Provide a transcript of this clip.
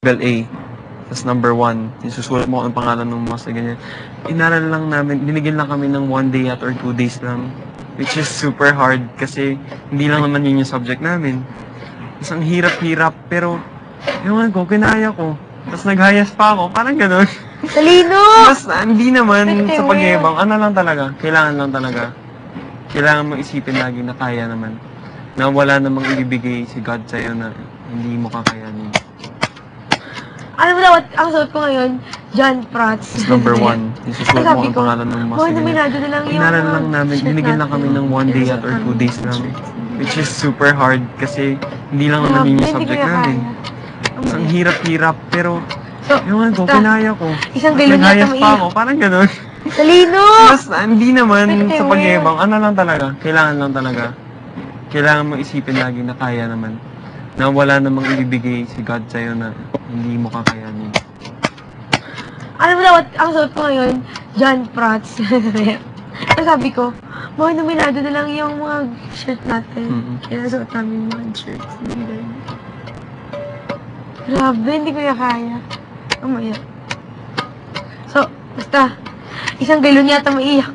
Level A. Tapos number 1. Isusulat mo ang pangalan ng master, ganyan. Inaral lang namin, binigyan lang kami ng 1 day at or 2 days lang. Which is super hard kasi hindi lang naman yun yung subject namin. Tapos ang hirap-hirap, pero ewan ko, kinaya ko. Tapos naghayas pa ako, parang gano'n. Talino! Mas hindi naman sa pagyabang, ano lang talaga, kailangan lang talaga. Kailangan mo isipin lagi na kaya naman. Na wala namang ibibigay si God sa'yo na hindi mo kakayanin. Alam mo na, ang suot ko ngayon, John Prats. Tapos number 1, isusulat mo ang pangalan ng master, ganyan. Nominado na lang yung Inaral lang namin, binigyan lang kami ng 1 day at or 2 days lang. Which is super hard kasi hindi lang naman yun yung subject namin. Tapos ang hirap-hirap, pero ewan ko, kinaya ko. Isang galon yata naghayas pa ako, parang gano'n. Talino! Mas hindi naman sa pagyabang, ano lang talaga, kailangan lang talaga. Kailangan mo isipin lagi na kaya naman. Na wala namang ibibigay si God sa'yo na hindi mo kakayanin. Alam mo na, ang suot ko ngayon, John Prats. Sabi ko, nominado na lang yung mga shirt natin. Kaya suot namin yung mga shirts. Grabe, hindi ko na kaya. Mamaya. So, basta, isang galon yata maiyak.